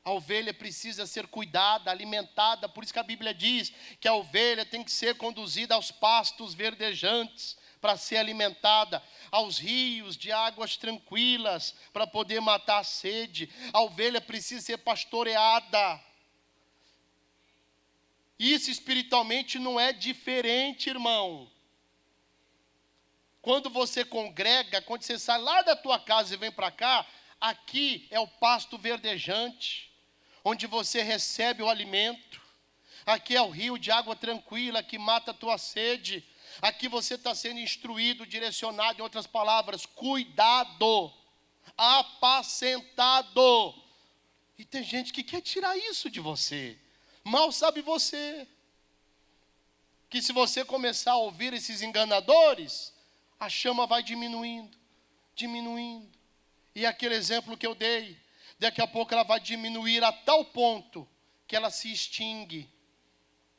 A ovelha precisa ser cuidada, alimentada. Por isso que a Bíblia diz que a ovelha tem que ser conduzida aos pastos verdejantes para ser alimentada, aos rios de águas tranquilas para poder matar a sede. A ovelha precisa ser pastoreada. Isso espiritualmente não é diferente, irmão. Quando você congrega, quando você sai lá da tua casa e vem para cá, aqui é o pasto verdejante, onde você recebe o alimento. Aqui é o rio de água tranquila que mata a tua sede. Aqui você está sendo instruído, direcionado, em outras palavras, cuidado, apacentado. E tem gente que quer tirar isso de você. Mal sabe você que se você começar a ouvir esses enganadores, a chama vai diminuindo, diminuindo. E aquele exemplo que eu dei, daqui a pouco ela vai diminuir a tal ponto que ela se extingue,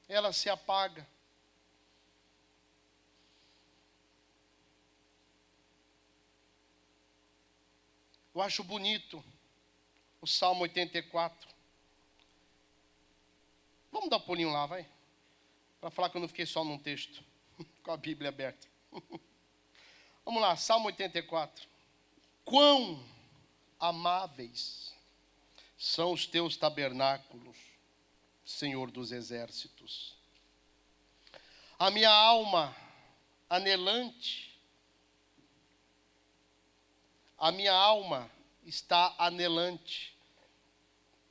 ela se apaga. Eu acho bonito o Salmo 84. Vamos dar um pulinho lá, vai? Para falar que eu não fiquei só num texto, com a Bíblia aberta. Vamos lá, Salmo 84. Quão amáveis são os teus tabernáculos, Senhor dos exércitos. A minha alma anelante, a minha alma está anelante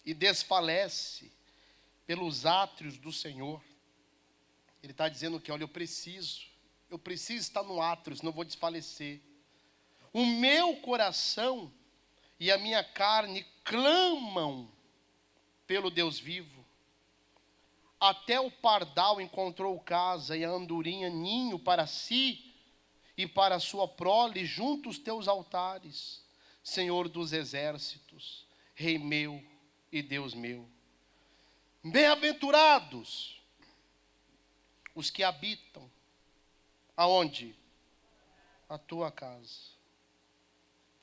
e desfalece pelos átrios do Senhor. Ele está dizendo que, olha, eu preciso estar no átrio, senão eu vou desfalecer. O meu coração e a minha carne clamam pelo Deus vivo. Até o pardal encontrou casa e a andorinha ninho para si e para a sua prole junto aos teus altares, Senhor dos exércitos, Rei meu e Deus meu. Bem-aventurados os que habitam, aonde? A tua casa.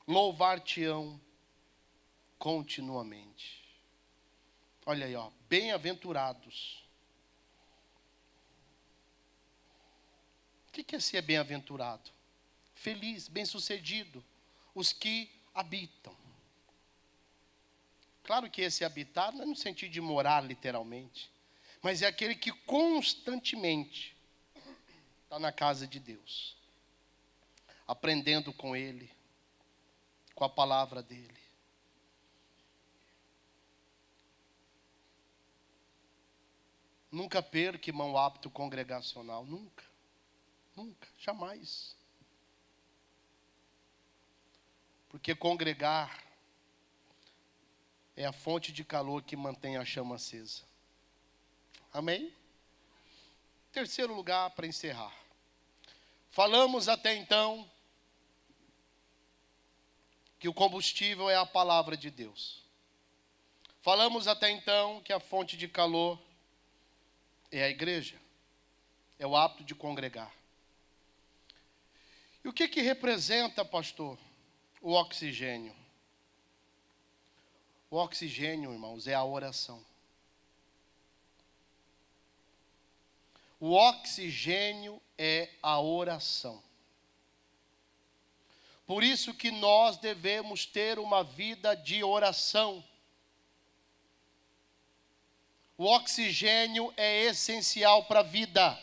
Louvar-te-ão continuamente. Olha aí, ó, bem-aventurados. O que é ser bem-aventurado? Feliz, bem-sucedido, os que habitam. Claro que esse habitar não é no sentido de morar literalmente, mas é aquele que constantemente está na casa de Deus, aprendendo com Ele, com a palavra dEle. Nunca perca, irmão, o hábito congregacional, nunca, nunca, jamais. Porque congregar é a fonte de calor que mantém a chama acesa. Amém? Terceiro lugar para encerrar. Falamos até então que o combustível é a palavra de Deus. Falamos até então que a fonte de calor é a igreja, é o hábito de congregar. E o que representa, pastor, o oxigênio? O oxigênio, irmãos, é a oração. O oxigênio é a oração. Por isso que nós devemos ter uma vida de oração. O oxigênio é essencial para a vida.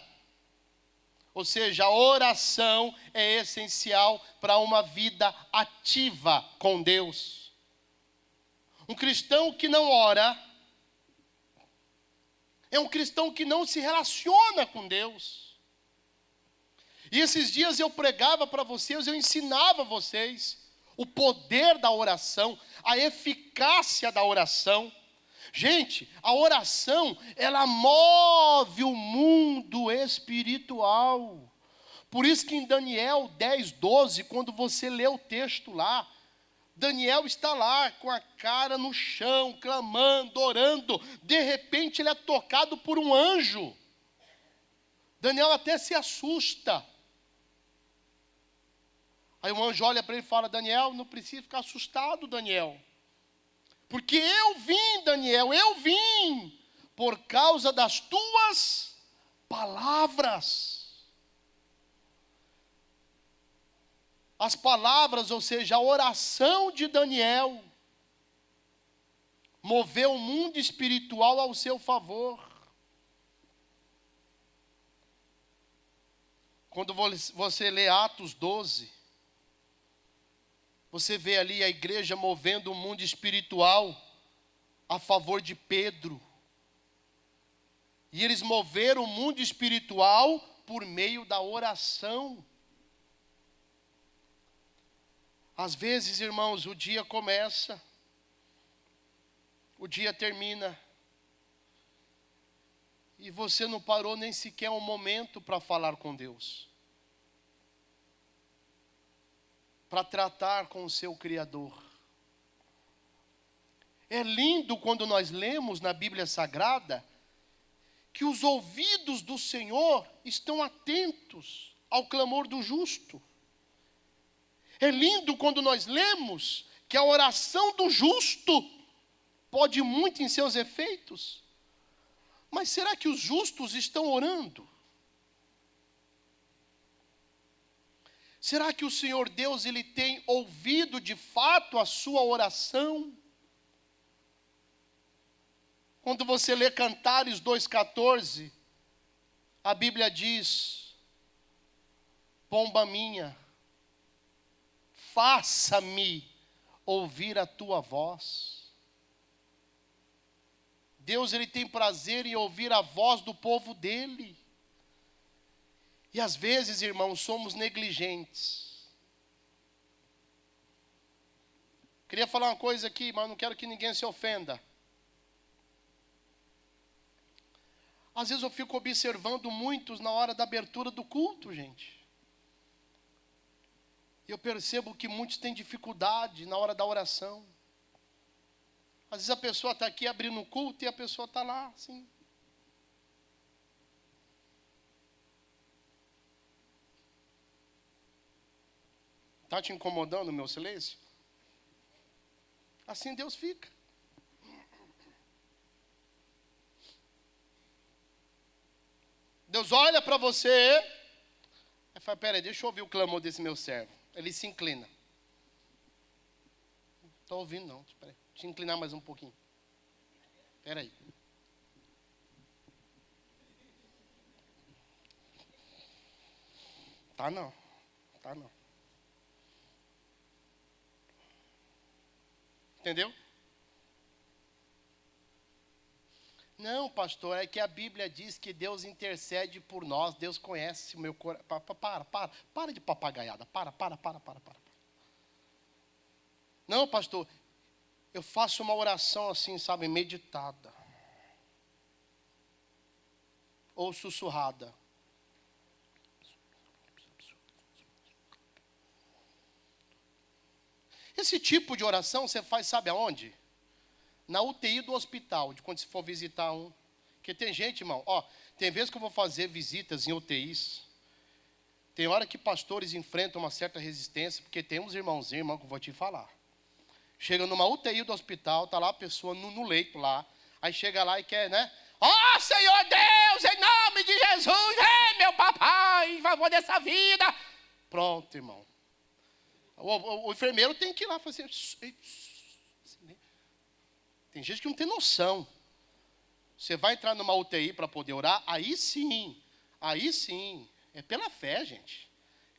Ou seja, a oração é essencial para uma vida ativa com Deus. Um cristão que não ora é um cristão que não se relaciona com Deus. E esses dias eu pregava para vocês, eu ensinava a vocês o poder da oração, a eficácia da oração. Gente, a oração, ela move o mundo espiritual. Por isso que em Daniel 10:12, quando você lê o texto lá, Daniel está lá com a cara no chão, clamando, orando. De repente ele é tocado por um anjo. Daniel até se assusta. Aí o anjo olha para ele e fala: Daniel, não precisa ficar assustado, Daniel. Porque eu vim, Daniel, eu vim por causa das tuas palavras. As palavras, ou seja, a oração de Daniel, moveu o mundo espiritual ao seu favor. Quando você lê Atos 12, você vê ali a igreja movendo o mundo espiritual a favor de Pedro. E eles moveram o mundo espiritual por meio da oração. Às vezes, irmãos, o dia começa, o dia termina, e você não parou nem sequer um momento para falar com Deus, para tratar com o seu Criador. É lindo quando nós lemos na Bíblia Sagrada que os ouvidos do Senhor estão atentos ao clamor do justo. É lindo quando nós lemos que a oração do justo pode muito em seus efeitos. Mas será que os justos estão orando? Será que o Senhor Deus, Ele tem ouvido de fato a sua oração? Quando você lê Cantares 2,14, a Bíblia diz: pomba minha, faça-me ouvir a tua voz. Deus, Ele tem prazer em ouvir a voz do povo dEle. E às vezes, irmãos, somos negligentes. Queria falar uma coisa aqui, mas não quero que ninguém se ofenda. Às vezes eu fico observando muitos na hora da abertura do culto, gente. E eu percebo que muitos têm dificuldade na hora da oração. Às vezes a pessoa está aqui abrindo o culto e a pessoa está lá, assim. Está te incomodando o meu silêncio? Assim Deus fica. Deus olha para você e fala: peraí, deixa eu ouvir o clamor desse meu servo. Ele se inclina. Não estou ouvindo não, espera aí. Deixa eu inclinar mais um pouquinho. Espera aí. Tá não. Entendeu? Não, pastor, é que a Bíblia diz que Deus intercede por nós, Deus conhece o meu coração. Para de papagaiada, para. Não, pastor, eu faço uma oração assim, sabe, meditada. Ou sussurrada. Esse tipo de oração você faz, sabe aonde? Na UTI do hospital, de quando você for visitar um. Porque tem gente, irmão, tem vezes que eu vou fazer visitas em UTIs. Tem hora que pastores enfrentam uma certa resistência, porque tem uns irmãozinhos, irmão, que eu vou te falar. Chega numa UTI do hospital, tá lá a pessoa no leito lá, aí chega lá e quer, né? Senhor Deus, em nome de Jesus, meu papai, em favor dessa vida. Pronto, irmão. O enfermeiro tem que ir lá fazer. Tem gente que não tem noção. Você vai entrar numa UTI para poder orar, aí sim, é pela fé, gente.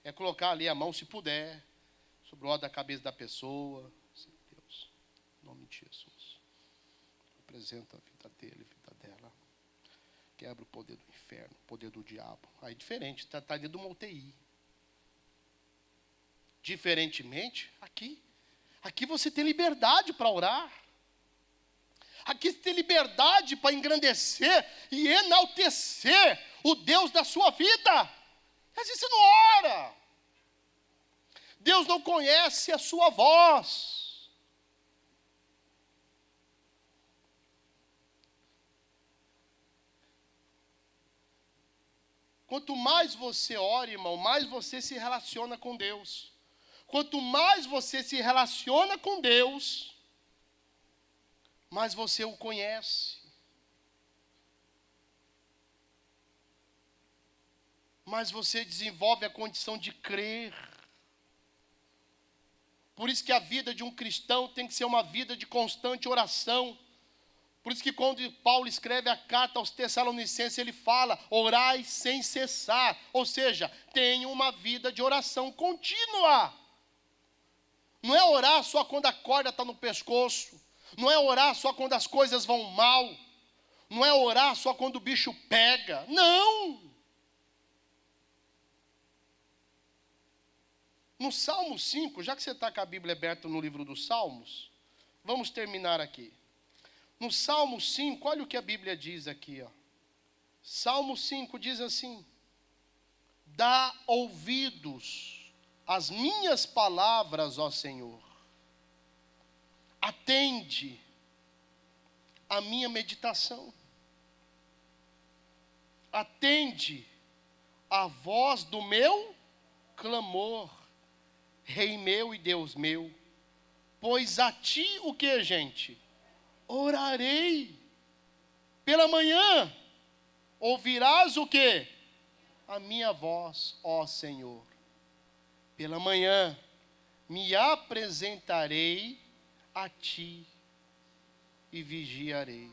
É colocar ali a mão, se puder, sobre o lado da cabeça da pessoa. Deus, em nome de Jesus, apresenta a vida dele, a vida dela. Quebra o poder do inferno, o poder do diabo. Aí diferente, está dentro de uma UTI. Diferentemente, aqui você tem liberdade para orar. Aqui você tem liberdade para engrandecer e enaltecer o Deus da sua vida. Às vezes você não ora. Deus não conhece a sua voz. Quanto mais você ora, irmão, mais você se relaciona com Deus. Quanto mais você se relaciona com Deus, mais você o conhece. Mais você desenvolve a condição de crer. Por isso que a vida de um cristão tem que ser uma vida de constante oração. Por isso que quando Paulo escreve a carta aos Tessalonicenses, ele fala, orai sem cessar. Ou seja, tenha uma vida de oração contínua. Não é orar só quando a corda está no pescoço. Não é orar só quando as coisas vão mal. Não é orar só quando o bicho pega. Não! No Salmo 5, já que você está com a Bíblia aberta no livro dos Salmos, vamos terminar aqui. No Salmo 5, olha o que a Bíblia diz aqui. Salmo 5 diz assim: dá ouvidos às minhas palavras, ó Senhor. Atende a minha meditação. Atende a voz do meu clamor, Rei meu e Deus meu. Pois a ti o que, gente? Orarei. Pela manhã ouvirás o que? A minha voz, ó Senhor. Pela manhã me apresentarei a ti e vigiarei.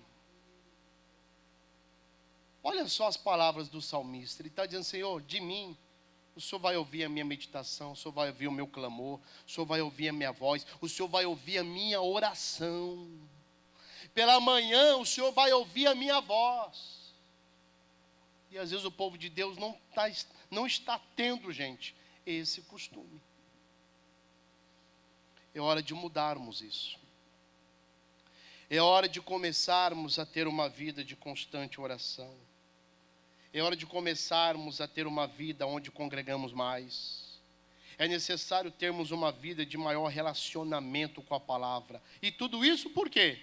Olha só as palavras do salmista. Ele está dizendo, Senhor, de mim, o Senhor vai ouvir a minha meditação, o Senhor vai ouvir o meu clamor, o Senhor vai ouvir a minha voz, o Senhor vai ouvir a minha oração. Pela manhã o Senhor vai ouvir a minha voz. E às vezes o povo de Deus não está tendo, gente, esse costume. É hora de mudarmos isso. É hora de começarmos a ter uma vida de constante oração. É hora de começarmos a ter uma vida onde congregamos mais. É necessário termos uma vida de maior relacionamento com a palavra. E tudo isso por quê?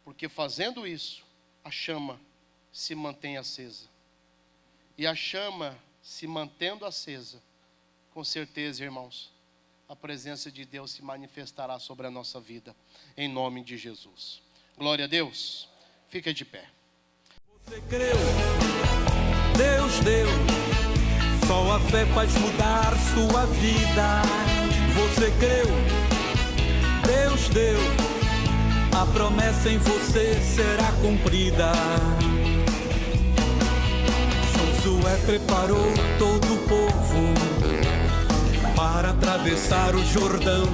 Porque fazendo isso, a chama se mantém acesa. E a chama se mantendo acesa, com certeza, irmãos, a presença de Deus se manifestará sobre a nossa vida, em nome de Jesus. Glória a Deus. Fica de pé. Você creu, Deus deu, só a fé faz mudar sua vida. Você creu, Deus deu, a promessa em você será cumprida. Josué preparou todo o povo para atravessar o Jordão.